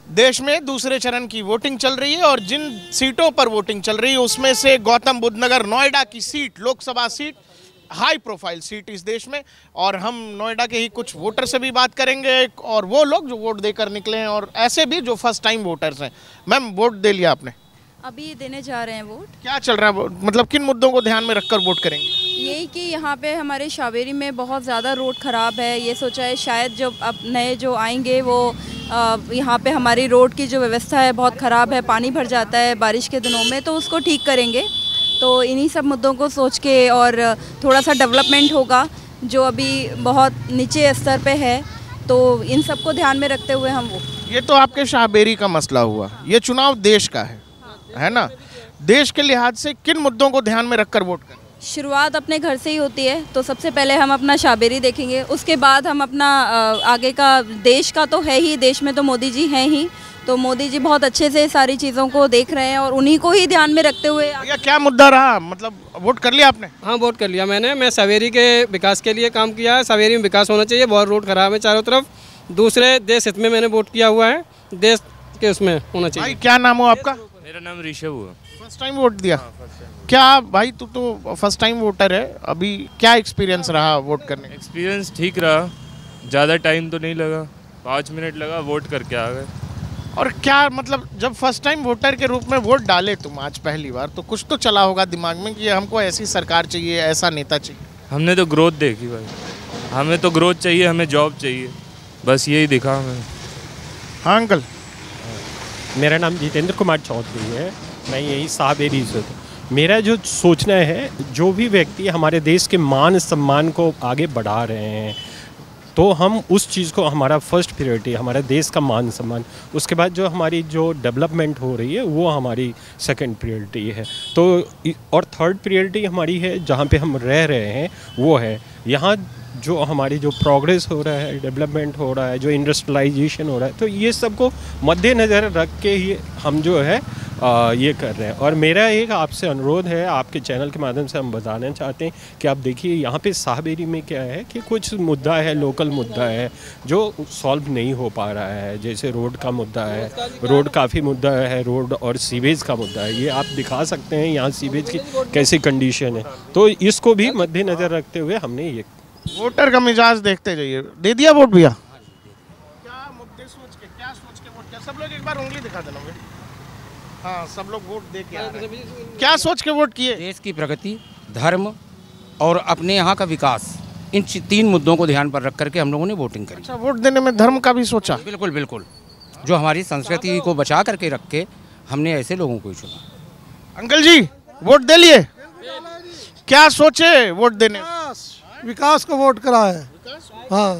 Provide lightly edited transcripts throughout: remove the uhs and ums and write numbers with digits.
देश में दूसरे चरण की वोटिंग चल रही है और जिन सीटों पर वोटिंग चल रही है उसमें से गौतम बुद्ध नगर नोएडा की seat, Lok Sabha seat, high profile seat इस देश में। और हम नोएडा के ही कुछ वोटर से भी बात करेंगे और वो लोग जो वोट देकर निकले हैं और ऐसे भी जो फर्स्ट टाइम वोटर्स हैं। मैम, वोट दे लिया आपने? अभी देने जा रहे हैं वोट। क्या चल रहा है, मतलब किन मुद्दों को ध्यान में रखकर वोट करेंगे? यही कि यहाँ पे हमारे शावेरी में बहुत ज़्यादा रोड ख़राब है। ये सोचा है शायद जो अब नए जो आएंगे वो यहाँ पे हमारी रोड की जो व्यवस्था है बहुत ख़राब है, पानी भर जाता है बारिश के दिनों में, तो उसको ठीक करेंगे। तो इन्हीं सब मुद्दों को सोच के और थोड़ा सा डेवलपमेंट होगा जो अभी बहुत नीचे स्तर पे है, तो इन सब को ध्यान में रखते हुए हम वो। ये तो आपके शाहबेरी का मसला हुआ, ये चुनाव देश का है ना? देश के लिहाज से किन मुद्दों को ध्यान में रखकर वोट करें? शुरुआत अपने घर से ही होती है, तो सबसे पहले हम अपना शाहबेरी देखेंगे, उसके बाद हम अपना आगे का देश का तो है ही, देश में तो मोदी जी हैं ही, तो मोदी जी बहुत अच्छे से सारी चीज़ों को देख रहे हैं और उन्हीं को ही ध्यान में रखते हुए। भैया, क्या मुद्दा रहा, मतलब वोट कर लिया आपने? हाँ, वोट कर लिया मैंने। मैं सवेरी के विकास के लिए काम किया है। सवेरी में विकास होना चाहिए, बहुत रोड खराब है चारों तरफ। दूसरे देश हित में मैंने वोट किया हुआ है, देश के उसमें होना चाहिए। भाई, क्या नाम हो आपका? मेरा नाम ऋषभ हुआ। फर्स्ट टाइम वोट दिया? क्या भाई, तू तो फर्स्ट टाइम वोटर है, अभी क्या एक्सपीरियंस रहा वोट करने का? एक्सपीरियंस ठीक रहा, ज़्यादा टाइम तो नहीं लगा, 5 मिनट लगा, वोट करके आ गए। और क्या मतलब, जब फर्स्ट टाइम वोटर के रूप में वोट डाले तुम आज पहली बार, तो कुछ तो चला होगा दिमाग में कि हमको ऐसी सरकार चाहिए, ऐसा नेता चाहिए? हमने तो ग्रोथ देखी भाई, हमें तो ग्रोथ चाहिए, हमें जॉब चाहिए, बस यही दिखा हमें। हाँ अंकल। मेरा नाम जितेंद्र कुमार चौधरी है, मैं यही शाहबेरी से हूँ। मेरा जो सोचना है, जो भी व्यक्ति हमारे देश के मान सम्मान को आगे बढ़ा रहे हैं, तो हम उस चीज़ को, हमारा फर्स्ट प्रायोरिटी हमारा देश का मान सम्मान, उसके बाद जो हमारी जो डेवलपमेंट हो रही है वो हमारी सेकंड प्रायोरिटी है। तो और थर्ड प्रायोरिटी हमारी है जहाँ पे हम रह रहे हैं, वो है यहाँ जो हमारी जो प्रोग्रेस हो रहा है, डेवलपमेंट हो रहा है, जो इंडस्ट्रियलाइजेशन हो रहा है, तो ये सबको मद्देनज़र रख के ही हम जो है ये कर रहे हैं। और मेरा एक आपसे अनुरोध है, आपके चैनल के माध्यम से हम बताना चाहते हैं कि आप देखिए यहाँ पे शाहबेरी में क्या है कि कुछ मुद्दा है, लोकल मुद्दा है जो सॉल्व नहीं हो पा रहा है। जैसे रोड का मुद्दा है, रोड काफ़ी मुद्दा है, रोड और सीवेज का मुद्दा है। ये आप दिखा सकते हैं यहाँ सीवेज की कैसी कंडीशन है, तो इसको भी मद्देनज़र रखते हुए हमने ये। वोटर का मिजाज देखते जाइए। दे दिया वोट भैया? क्या मुद्दे सोच के, क्या सोच के वोट किया? सब लोग एक बार उंगली दिखा देना। हाँ, सब लोग वोट दे के आ रहे हैं। क्या सोच के वोट किए? देश की प्रगति, धर्म और अपने यहाँ का विकास, इन 3 मुद्दों को ध्यान पर रख करके हम लोगों ने वोटिंग करी। अच्छा, वोट देने में धर्म का भी सोचा? बिल्कुल बिल्कुल, जो हमारी संस्कृति को बचा करके रख के हमने ऐसे लोगों को चुना। अंकल जी, वोट दे लिए? क्या सोचे वोट देने? विकास को वोट करा है। हाँ,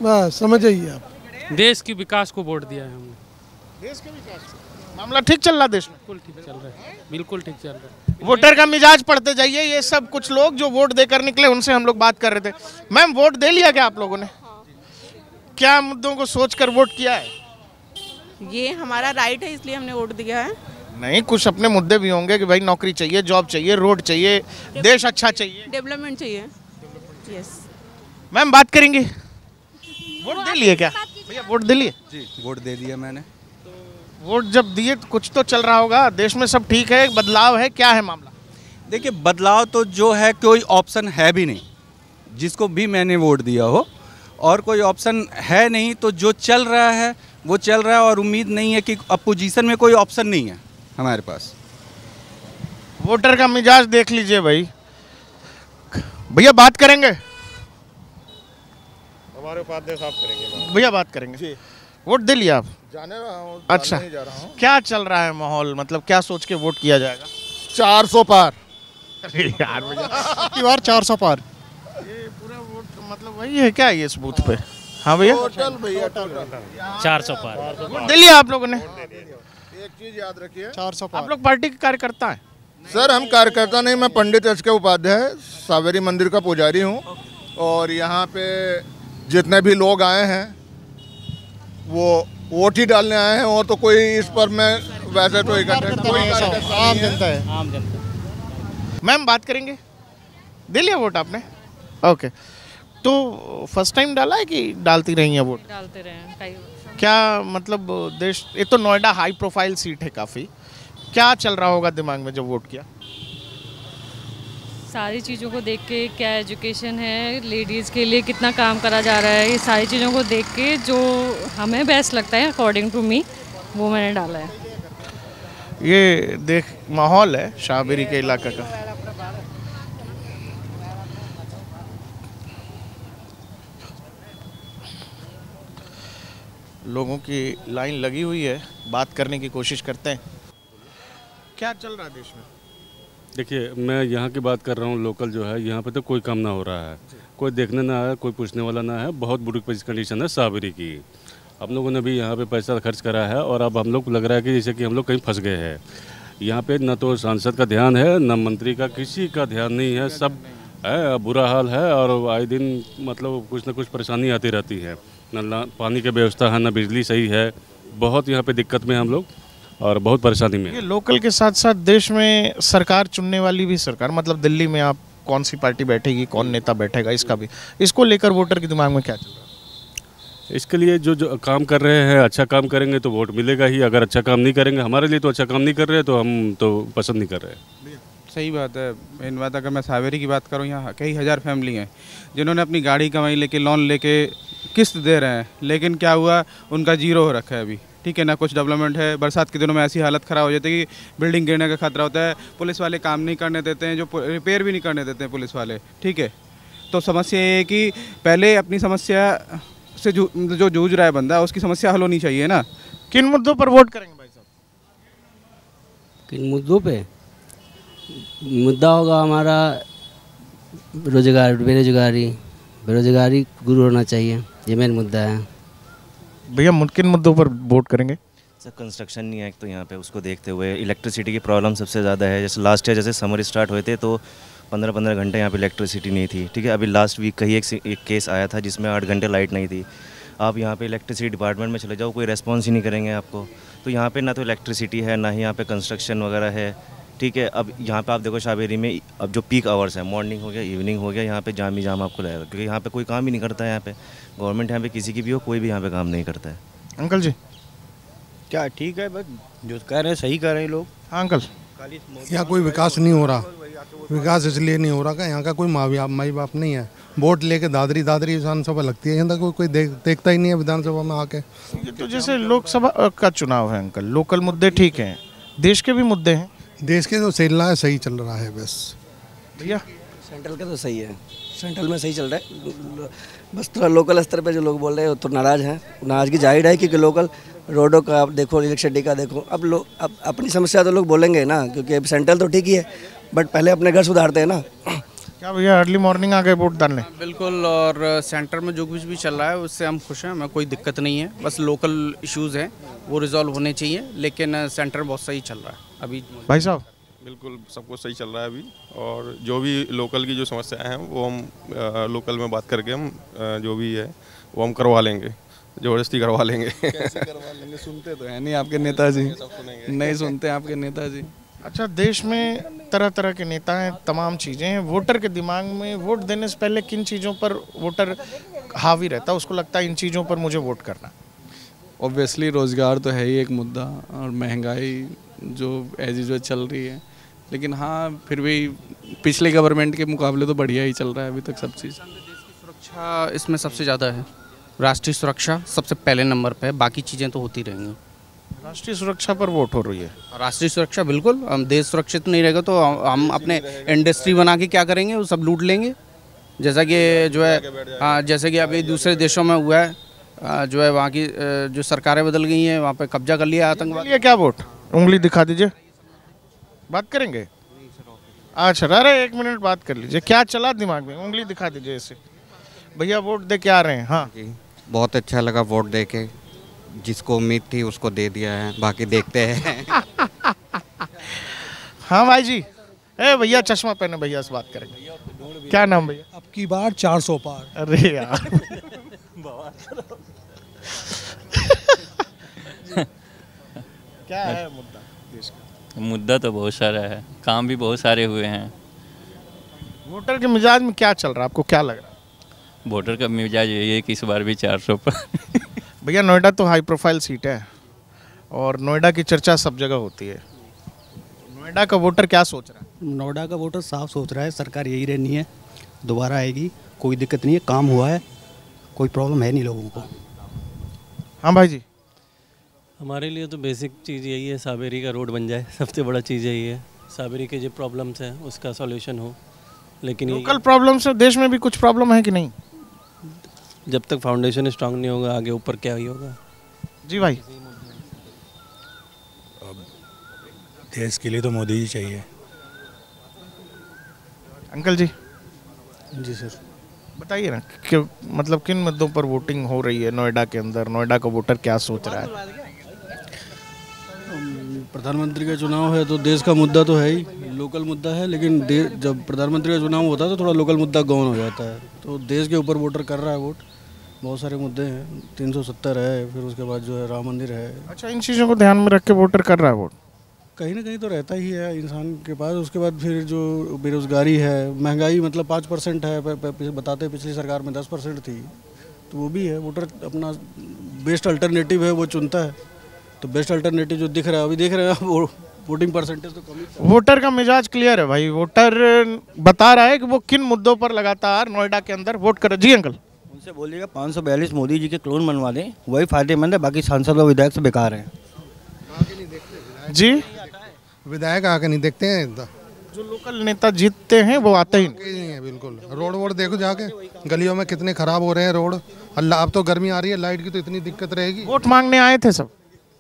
बस समझ जाइए आप। देश की विकास को वोट दिया है हमने। देश के विकास को? मामला ठीक चल रहा देश में? बिल्कुल ठीक चल रहा है, बिल्कुल ठीक चल रहा है। वोटर का मिजाज पढ़ते जाइए। ये सब कुछ लोग जो वोट देकर निकले, उनसे हम लोग बात कर रहे थे। मैम, वोट दे लिया क्या आप लोगों ने? क्या मुद्दों को सोचकर वोट किया है? ये हमारा राइट है, इसलिए हमने वोट दिया है। नहीं, कुछ अपने मुद्दे भी होंगे कि भाई नौकरी चाहिए, जॉब चाहिए, रोड चाहिए, देश अच्छा चाहिए, डेवलपमेंट चाहिए। यस मैम, बात करेंगे। वोट दे लिए क्या भैया? वोट दे लिए? जी, वोट दे दिया मैंने। वोट जब दिए तो कुछ तो चल रहा होगा, देश में सब ठीक है, बदलाव है, क्या है मामला? देखिए, बदलाव तो जो है कोई ऑप्शन है भी नहीं, जिसको भी मैंने वोट दिया हो, और कोई ऑप्शन है नहीं, तो जो चल रहा है वो चल रहा है, और उम्मीद नहीं है कि अपोजिशन में कोई ऑप्शन नहीं है हमारे पास। वोटर का मिजाज देख लीजिए भाई। भैया, बात करेंगे? हमारे उपाध्यक्ष साहब करेंगे। भैया, बात करेंगे। वोट दे लिया आप? जाने रहा हूँ। अच्छा, जा रहा हूँ। क्या चल रहा है माहौल, मतलब क्या सोच के वोट किया जाएगा? 400 पार। अरे यार भैया, की बार 400 पार। ये पूरा वोट मतलब वही है क्या ये इस बूथ पे? हाँ भैया, टोटल भैया, 400 पार वोट दे लिया आप लोगों ने? एक चीज याद रखिए, 400 पार। आप लोग पार्टी के कार्यकर्ता हैं? सर हम कार्यकर्ता नहीं, मैं पंडित एच के उपाध्याय सावेरी मंदिर का पुजारी हूँ, और यहाँ पे जितने भी लोग आए हैं वो वोट ही डालने आए हैं, और तो कोई इस पर मैं वैसे तो आम जनता है। आम जनता। मैम, बात करेंगे? दे लिया वोट आपने? ओके, तो फर्स्ट टाइम डाला है कि डालती रही हैं वोट? डालते रहे हैं, क्या मतलब देश, ये तो नोएडा हाई प्रोफाइल सीट है काफ़ी, क्या चल रहा होगा दिमाग में जब वोट किया? सारी चीज़ों को देख के, क्या एजुकेशन है, लेडीज़ के लिए कितना काम करा जा रहा है, ये सारी चीज़ों को देख के जो हमें बेस्ट लगता है अकॉर्डिंग टू मी, वो मैंने डाला है। ये देख माहौल है शाहबेरी के इलाके का। लोगों की लाइन लगी हुई है, बात करने की कोशिश करते हैं। क्या चल रहा है देश में? देखिए, मैं यहाँ की बात कर रहा हूँ, लोकल जो है यहाँ पे तो कोई काम ना हो रहा है, कोई देखने ना आया, कोई पूछने वाला ना है। बहुत बुरी कंडीशन है शाहबेरी की। हम लोगों ने भी यहाँ पे पैसा खर्च करा है और अब हम लोग को लग रहा है कि जैसे कि हम लोग कहीं फंस गए हैं। यहाँ पे न तो सांसद का ध्यान है, न मंत्री का, किसी का ध्यान नहीं है। सब है, बुरा हाल है और आए दिन मतलब कुछ न कुछ परेशानी आती रहती है। न पानी की व्यवस्था है, न बिजली सही है। बहुत यहाँ पे दिक्कत में हम लोग और बहुत परेशानी में। ये लोकल के साथ साथ देश में सरकार चुनने वाली भी सरकार, मतलब दिल्ली में आप कौन सी पार्टी बैठेगी, कौन नेता बैठेगा, इसका भी, इसको लेकर वोटर के दिमाग में क्या चल रहा है? इसके लिए जो काम कर रहे हैं, अच्छा काम करेंगे तो वोट मिलेगा ही। अगर अच्छा काम नहीं करेंगे, हमारे लिए तो अच्छा काम नहीं कर रहे तो हम तो पसंद नहीं कर रहे। सही बात है। इन बात अगर मैं शाहबेरी की बात करूँ, यहाँ कई हज़ार फैमिली हैं जिन्होंने अपनी गाड़ी कमाई लेके, लोन लेके किस्त दे रहे हैं, लेकिन क्या हुआ, उनका जीरो हो रखा है अभी। ठीक है ना, कुछ डेवलपमेंट है। बरसात के दिनों में ऐसी हालत ख़राब हो जाती है कि बिल्डिंग गिरने का खतरा होता है। पुलिस वाले काम नहीं करने देते हैं, जो रिपेयर भी नहीं करने देते हैं पुलिस वाले। ठीक है, तो समस्या ये है कि पहले अपनी समस्या से जो जूझ रहा है बंदा, उसकी समस्या हल होनी चाहिए ना। किन मुद्दों पर वोट करेंगे भाई साहब? किन मुद्दों पे? मुद्दा होगा हमारा रोजगार, बेरोजगारी दूर होना चाहिए, ये मेन मुद्दा है। भैया किन मुद्दों पर वोट करेंगे? सर, कंस्ट्रक्शन नहीं है एक तो यहाँ पे, उसको देखते हुए इलेक्ट्रिसिटी की प्रॉब्लम सबसे ज़्यादा है। जैसे लास्ट ईयर जैसे समर स्टार्ट हुए थे तो 15-15 घंटे यहाँ पे इलेक्ट्रिसिटी नहीं थी। ठीक है, अभी लास्ट वीक कहीं एक केस आया था जिसमें 8 घंटे लाइट नहीं थी। आप यहाँ पे इलेक्ट्रिसिटी डिपार्टमेंट में चले जाओ, कोई रेस्पॉन्स ही नहीं करेंगे आपको। तो यहाँ पे ना तो इलेक्ट्रिसिटी है, ना ही यहाँ पे कंस्ट्रक्शन वगैरह है। ठीक है, अब यहाँ पे आप देखो शाहबेरी में अब जो पीक आवर्स है, मॉर्निंग हो गया, इवनिंग हो गया, यहाँ पे जाम ही जाम आपको लगेगा, क्योंकि यहाँ पे कोई काम ही नहीं करता है। यहाँ पे गवर्नमेंट यहाँ पे किसी की भी हो, कोई भी यहाँ पे काम नहीं करता है। अंकल जी क्या ठीक है, बस जो कह रहे हैं सही कह रहे हैं लोग। हाँ अंकल, यहाँ कोई विकास नहीं हो रहा। विकास इसलिए नहीं हो रहा कि यहाँ का कोई माई बाप नहीं है। वोट लेके दादरी विधानसभा लगती है, यहाँ तक कोई देखता ही नहीं है विधानसभा में आके। तो जैसे लोकसभा का चुनाव है अंकल, लोकल मुद्दे ठीक हैं, देश के भी मुद्दे हैं। देश के तो चल रहा है, सही चल रहा है बस। भैया सेंट्रल का तो सही है, सेंट्रल में सही चल रहा है। बस थोड़ा लोकल स्तर पे जो लोग बोल रहे हैं वो तो नाराज़ हैं। नाराज़गी जाहिर है, क्योंकि लोकल रोडों का आप देखो, इलेक्ट्रिसिटी का देखो। अब लोग अपनी समस्या तो लोग बोलेंगे ना, क्योंकि अब सेंट्रल तो ठीक ही है, बट पहले अपने घर सुधारते हैं ना। क्या भैया अर्ली मॉर्निंग आ गए वोट डालने? बिल्कुल, और सेंटर में जो कुछ भी चल रहा है उससे हम खुश हैं, हमें कोई दिक्कत नहीं है। बस लोकल इश्यूज़ हैं, वो रिजॉल्व होने चाहिए, लेकिन सेंटर बहुत सही चल रहा है अभी। भाई साहब बिल्कुल सब कुछ सही चल रहा है अभी, और जो भी लोकल की जो समस्याएं हैं वो हम लोकल में बात करके हम जो भी है वो हम करवा लेंगे, ज़बरदस्ती करवा लेंगे। कैसे करवा लेंगे? सुनते तो है नहीं आपके नेताजी, नहीं सुनते आपके नेताजी। अच्छा, देश में तरह तरह के नेता हैं, तमाम चीज़ें हैं। वोटर के दिमाग में वोट देने से पहले किन चीज़ों पर वोटर हावी रहता है, उसको लगता है इन चीज़ों पर मुझे वोट करना? ऑब्वियसली रोज़गार तो है ही एक मुद्दा, और महंगाई जो एज यूजुअल चल रही है, लेकिन हाँ फिर भी पिछले गवर्नमेंट के मुकाबले तो बढ़िया ही चल रहा है अभी तक सब चीज़। सुरक्षा इसमें सबसे ज़्यादा है, राष्ट्रीय सुरक्षा सबसे पहले नंबर पे है, बाकी चीज़ें तो होती रहेंगी। राष्ट्रीय सुरक्षा पर वोट हो रही है? राष्ट्रीय सुरक्षा बिल्कुल, हम देश सुरक्षित नहीं रहेगा तो हम अपने इंडस्ट्री बना के क्या करेंगे, वो सब लूट लेंगे। जैसा कि जो है, हाँ जैसे कि अभी दूसरे देशों में हुआ है, जो है वहाँ की जो सरकारें बदल गई हैं, वहाँ पे कब्जा कर लिया आतंकवाद। ये क्या वोट? उंगली दिखा दीजिए, बात करेंगे। अच्छा, अरे 1 मिनट बात कर लीजिए, क्या चला दिमाग में? उंगली दिखा दीजिए ऐसे। भैया वोट दे के आ रहे हैं? हाँ जी, बहुत अच्छा लगा वोट दे के, जिसको उम्मीद थी उसको दे दिया है, बाकी देखते हैं। हाँ भाई जी, ए भैया चश्मा पहने भैया से बात करेंगे। क्या नाम भैया? अब की बार 400 पार। अरे यार क्या है मुद्दा देश का? मुद्दा तो बहुत सारा है, काम भी बहुत सारे हुए हैं। वोटर के मिजाज में क्या चल रहा है, आपको क्या लग रहा है? वोटर का मिजाज यही है कि इस बार भी 400 पर। भैया नोएडा तो हाई प्रोफाइल सीट है और नोएडा की चर्चा सब जगह होती है। नोएडा का वोटर क्या सोच रहा है? नोएडा का वोटर साफ सोच रहा है सरकार यही रहनी है, दोबारा आएगी, कोई दिक्कत नहीं है, काम हुआ है, कोई प्रॉब्लम है नहीं लोगों को। हाँ भाई जी, हमारे लिए तो बेसिक चीज़ यही है, सावेरी का रोड बन जाए, सबसे बड़ा चीज़ यही है। सावेरी के जो प्रॉब्लम्स हैं उसका सॉल्यूशन हो। लेकिन लोकल प्रॉब्लम्स है, देश में भी कुछ प्रॉब्लम है कि नहीं? जब तक फाउंडेशन स्ट्रांग नहीं होगा आगे ऊपर क्या ही होगा। जी भाई, देश के लिए तो मोदी जी चाहिए। अंकल जी। जी सर, बताइए ना कि मतलब किन मुद्दों पर वोटिंग हो रही है नोएडा के अंदर? नोएडा का वोटर क्या सोच रहा है? प्रधानमंत्री का चुनाव है तो देश का मुद्दा तो है ही, लोकल मुद्दा है, लेकिन जब प्रधानमंत्री का चुनाव होता है तो थोड़ा लोकल मुद्दा गौन हो जाता है। तो देश के ऊपर वोटर कर रहा है वोट, बहुत सारे मुद्दे हैं, 370 है, फिर उसके बाद जो है राम मंदिर है। अच्छा, इन चीज़ों को ध्यान में रख के वोटर कर रहा है वोट? कहीं ना कहीं तो रहता ही है इंसान के पास। उसके बाद फिर जो बेरोजगारी है, महंगाई मतलब 5% है, बताते पिछली सरकार में 10% थी, तो वो भी है। वोटर अपना बेस्ट अल्टरनेटिव है वो चुनता है, तो बेस्ट अल्टरनेटिव जो दिख रहा है अभी देख रहे हैं वो वोटिंग परसेंटेज तो कम। वोटर का मिजाज क्लियर है भाई, वोटर बता रहा है कि वो किन मुद्दों पर लगातार नोएडा के अंदर वोट करे। जी अंकल, उनसे बोलिएगा 542 मोदी जी के क्लोन बनवा दें, वही फायदेमंद है, बाकी सांसद और विधायक से बेकार हैं। जी, विधायक आके नहीं देखते हैं, जो लोकल नेता जीतते हैं वो आते ही नहीं है। बिल्कुल, रोड वोड देखो जाके, गलियों में कितने खराब हो रहे हैं रोड। अल्लाह, अब तो गर्मी आ रही है, लाइट की तो इतनी दिक्कत रहेगी। वोट मांगने आए थे सब?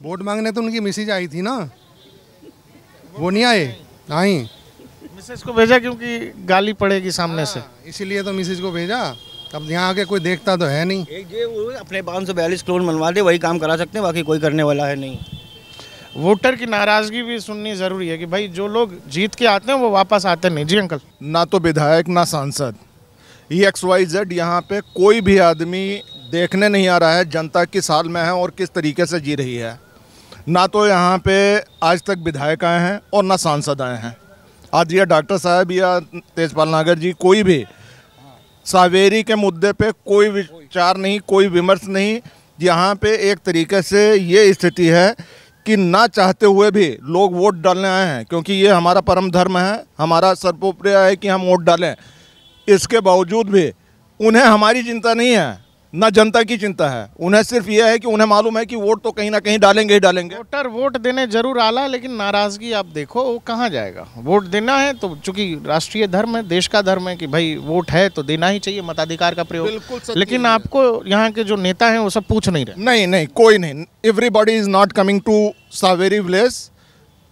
वोट मांगने तो उनकी मिसेज आई थी ना, वो नहीं आए। आई मिसेज को भेजा क्योंकि गाली पड़ेगी सामने से, इसीलिए तो मिसेज को भेजा। अब यहाँ आके कोई देखता तो है नहीं। अपने 542 क्लोन बनवा दे, वही काम करा सकते हैं, बाकी कोई करने वाला है नहीं। वोटर की नाराजगी भी सुननी जरूरी है कि भाई जो लोग जीत के आते हैं वो वापस आते नहीं। जी अंकल। ना तो विधायक ना सांसद, XYZ यहाँ पे कोई भी आदमी देखने नहीं आ रहा है जनता किस हाल में है और किस तरीके से जी रही है। ना तो यहाँ पे आज तक विधायक आए हैं और ना सांसद आए हैं। आज ये डॉक्टर साहब या तेजपाल नागर जी, कोई भी सावेरी के मुद्दे पे कोई विचार नहीं, कोई विमर्श नहीं। यहाँ पे एक तरीके से ये स्थिति है कि ना चाहते हुए भी लोग वोट डालने आए हैं, क्योंकि ये हमारा परम धर्म है, हमारा सर्वोपरि है कि हम वोट डालें। इसके बावजूद भी उन्हें हमारी चिंता नहीं है, ना जनता की चिंता है। उन्हें सिर्फ ये है कि उन्हें मालूम है कि वोट तो कहीं ना कहीं डालेंगे ही डालेंगे। वोटर वोट देने जरूर आला, लेकिन नाराजगी आप देखो वो कहाँ जाएगा। वोट देना है तो चूंकि राष्ट्रीय धर्म है, देश का धर्म है कि भाई वोट है तो देना ही चाहिए, मताधिकार का प्रयोग। लेकिन आपको यहाँ के जो नेता हैं वो सब पूछ नहीं रहे। नहीं, कोई नहीं। Everybody is not coming to Saveri village.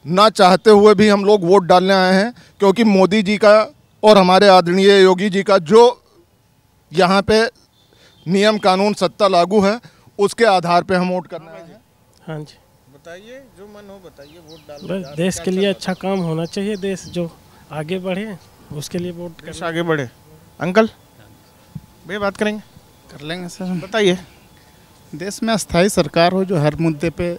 ना चाहते हुए भी हम लोग वोट डालने आए हैं, क्योंकि मोदी जी का और हमारे आदरणीय योगी जी का जो यहाँ पे नियम कानून सत्ता लागू है, उसके आधार पे हम वोट करना है। हाँ जी, बताइए जो मन हो बताइए। वोट डाल, बस देश के लिए अच्छा काम होना चाहिए, देश जो आगे बढ़े उसके लिए वोट देश आगे बढ़े। अंकल भैया बात करेंगे? कर लेंगे सर। बताइए। देश में अस्थायी सरकार हो जो हर मुद्दे पे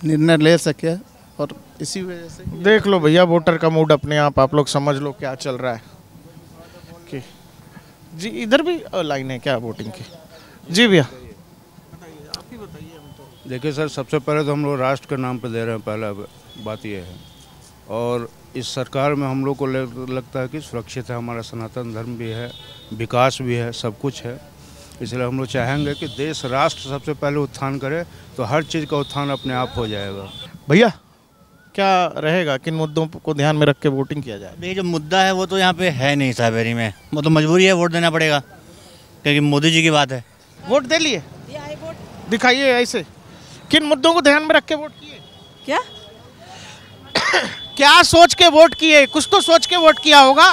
निर्णय ले सके, और इसी वजह से देख लो भैया वोटर का मूड अपने आप लोग समझ लो क्या चल रहा है। जी इधर भी लाइन है क्या वोटिंग की? जी भैया देखिए सर, सबसे पहले तो हम लोग राष्ट्र के नाम पे दे रहे हैं, पहला बात यह है। और इस सरकार में हम लोग को लगता है कि सुरक्षित है, हमारा सनातन धर्म भी है, विकास भी है, सब कुछ है। इसलिए हम लोग चाहेंगे कि देश राष्ट्र सबसे पहले उत्थान करे, तो हर चीज़ का उत्थान अपने आप हो जाएगा। भैया क्या रहेगा, किन मुद्दों को ध्यान में रख के वोटिंग किया जाए? देखिए जो मुद्दा है वो तो यहाँ पे है नहीं सावेरी में, वो तो मजबूरी है, वोट देना पड़ेगा क्योंकि मोदी जी की बात है। वोट दे लिए? दिखाइए ऐसे किन मुद्दों को ध्यान में रख के वोट किए? क्या क्या सोच के वोट किए? कुछ तो सोच के वोट किया होगा।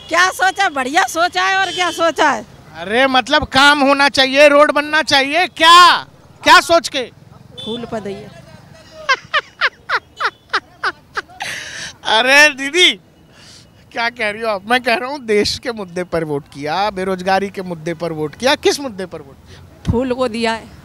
क्या सोचा? बढ़िया सोचा है। और क्या सोचा है? अरे मतलब काम होना चाहिए, रोड बनना चाहिए। क्या सोच के? फूल पदैया। अरे दीदी क्या कह रही हो आप? मैं कह रहा हूँ देश के मुद्दे पर वोट किया, बेरोजगारी के मुद्दे पर वोट किया, किस मुद्दे पर वोट किया? फूल को दिया है।